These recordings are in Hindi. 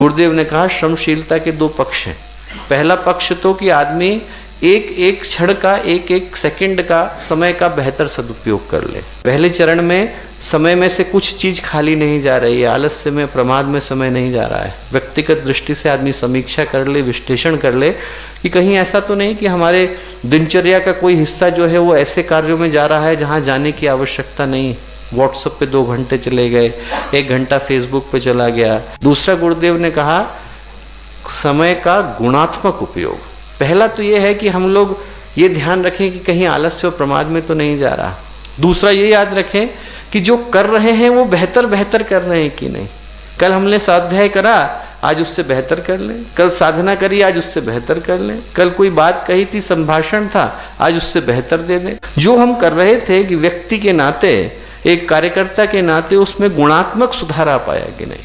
गुरुदेव ने कहा श्रमशीलता के दो पक्ष हैं। पहला पक्ष तो कि आदमी एक एक क्षण का, एक एक सेकंड का, समय का बेहतर सदुपयोग कर ले। पहले चरण में समय में से कुछ चीज खाली नहीं जा रही है, आलस्य में, प्रमाद में समय नहीं जा रहा है। व्यक्तिगत दृष्टि से आदमी समीक्षा कर ले, विश्लेषण कर ले कि कहीं ऐसा तो नहीं कि हमारे दिनचर्या का कोई हिस्सा जो है वो ऐसे कार्यों में जा रहा है जहां जाने की आवश्यकता नहीं। व्हाट्सएप पे 2 घंटे चले गए, 1 घंटा फेसबुक पे चला गया। दूसरा गुरुदेव ने कहा समय का गुणात्मक उपयोग। पहला तो ये है कि हम लोग ये ध्यान रखें कि कहीं आलस्य और प्रमाद में तो नहीं जा रहा। दूसरा ये याद रखें कि जो कर रहे हैं वो बेहतर बेहतर कर रहे हैं कि नहीं। कल हमने स्वाध्याय करा, आज उससे बेहतर कर लें। कल साधना करी, आज उससे बेहतर कर लें। कल कोई बात कही थी, संभाषण था, आज उससे बेहतर दे दें। जो हम कर रहे थे कि व्यक्ति के नाते, एक कार्यकर्ता के नाते, उसमें गुणात्मक सुधार आ पाया कि नहीं।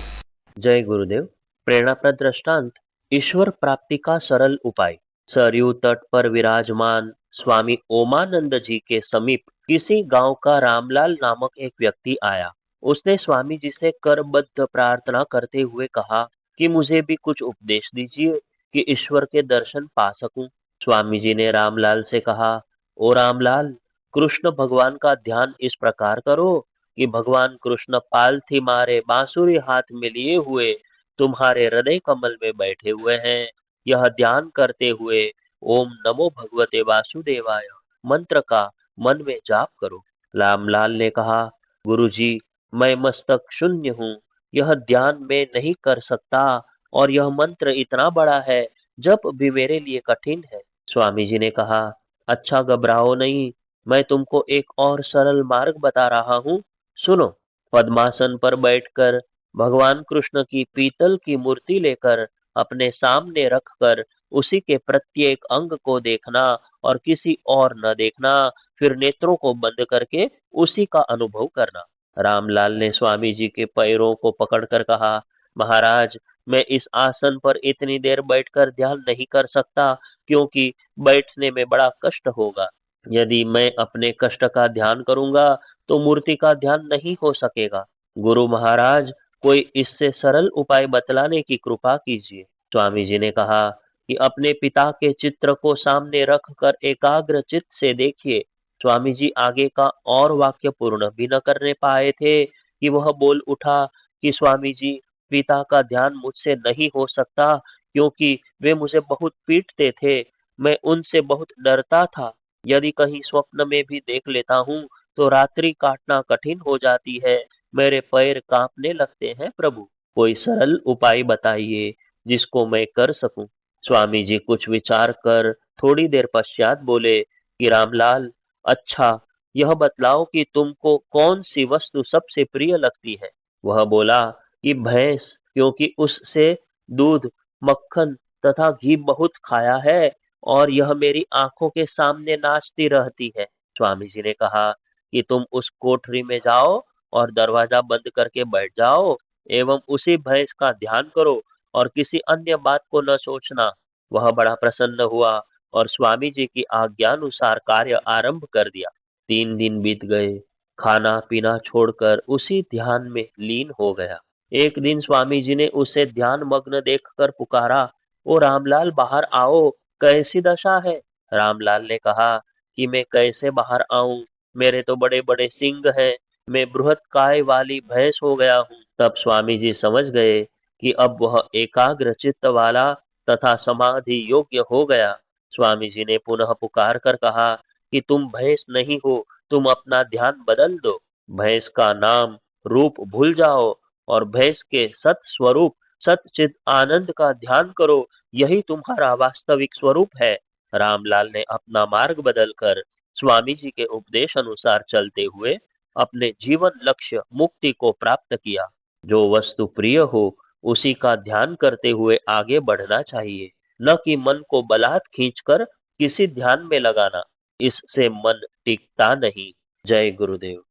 जय गुरुदेव। प्रेरणाप्रद दृष्टांत, ईश्वर प्राप्ति का सरल उपाय। सरयू तट पर विराजमान स्वामी ओमानंद जी के समीप किसी गांव का रामलाल नामक एक व्यक्ति आया। उसने स्वामी जी से करबद्ध प्रार्थना करते हुए कहा कि मुझे भी कुछ उपदेश दीजिए कि ईश्वर के दर्शन पा सकूं। स्वामी जी ने रामलाल से कहा, ओ रामलाल, कृष्ण भगवान का ध्यान इस प्रकार करो कि भगवान कृष्ण पालथी मारे बांसुरी हाथ में लिए हुए तुम्हारे हृदय कमल में बैठे हुए हैं। यह ध्यान करते हुए ओम नमो भगवते वासुदेवाय मंत्र का मन में जाप करो। रामलाल ने कहा, गुरुजी, मैं मस्तक शून्य हूँ, यह ध्यान मैं नहीं कर सकता और यह मंत्र इतना बड़ा है, जप भी मेरे लिए कठिन है। स्वामी जी ने कहा, अच्छा घबराओ नहीं, मैं तुमको एक और सरल मार्ग बता रहा हूँ, सुनो। पद्मासन पर बैठकर भगवान कृष्ण की पीतल की मूर्ति लेकर अपने सामने रखकर उसी के प्रत्येक अंग को देखना और किसी और न देखना, फिर नेत्रों को बंद करके उसी का अनुभव करना। रामलाल ने स्वामी जी के पैरों को पकड़कर कहा, महाराज, मैं इस आसन पर इतनी देर बैठकर ध्यान नहीं कर सकता, क्योंकि बैठने में बड़ा कष्ट होगा। यदि मैं अपने कष्ट का ध्यान करूंगा तो मूर्ति का ध्यान नहीं हो सकेगा। गुरु महाराज, कोई इससे सरल उपाय बतलाने की कृपा कीजिए। स्वामी जी ने कहा कि अपने पिता के चित्र को सामने रखकर एकाग्र चित्त से देखिए। स्वामी जी आगे का और वाक्य पूर्ण भी न करने पाए थे कि वह बोल उठा कि स्वामी जी, पिता का ध्यान मुझसे नहीं हो सकता, क्योंकि वे मुझे बहुत पीटते थे। मैं उनसे बहुत डरता था। यदि कहीं स्वप्न में भी देख लेता हूँ तो रात्रि काटना कठिन हो जाती है, मेरे पैर कांपने लगते हैं। प्रभु, कोई सरल उपाय बताइए जिसको मैं कर सकूं। स्वामी जी कुछ विचार कर थोड़ी देर पश्चात बोले कि रामलाल, अच्छा, यह बतलाओ कि तुमको कौन सी वस्तु सबसे प्रिय लगती है। वह बोला कि भैंस, क्योंकि उससे दूध, मक्खन तथा घी बहुत खाया है और यह मेरी आंखों के सामने नाचती रहती है। स्वामी जी ने कहा कि तुम उस कोठरी में जाओ और दरवाजा बंद करके बैठ जाओ एवं उसी भैंस का ध्यान करो और किसी अन्य बात को न सोचना। वह बड़ा प्रसन्न हुआ और स्वामी जी की आज्ञानुसार कार्य आरंभ कर दिया। 3 दिन बीत गए, खाना पीना छोड़कर उसी ध्यान में लीन हो गया। एक दिन स्वामी जी ने उसे ध्यान मग्न देखकर पुकारा, ओ रामलाल, बाहर आओ, कैसी दशा है। रामलाल ने कहा कि मैं कैसे बाहर आऊं, मेरे तो बड़े बड़े सींग हैं, मैं बृहत काय वाली भैंस हो गया हूँ। तब स्वामी जी समझ गए कि अब वह एकाग्र चित्त वाला तथा समाधि योग्य हो गया। स्वामी जी ने पुनः पुकार कर कहा कि तुम भैंस नहीं हो, तुम अपना ध्यान बदल दो। भैंस का नाम रूप भूल जाओ और भैंस के सत स्वरूप सच्चिद आनंद का ध्यान करो, यही तुम्हारा वास्तविक स्वरूप है। रामलाल ने अपना मार्ग बदलकर स्वामी जी के उपदेश अनुसार चलते हुए अपने जीवन लक्ष्य मुक्ति को प्राप्त किया। जो वस्तु प्रिय हो उसी का ध्यान करते हुए आगे बढ़ना चाहिए, न कि मन को बलात् खींचकर किसी ध्यान में लगाना। इससे मन टिकता नहीं। जय गुरुदेव।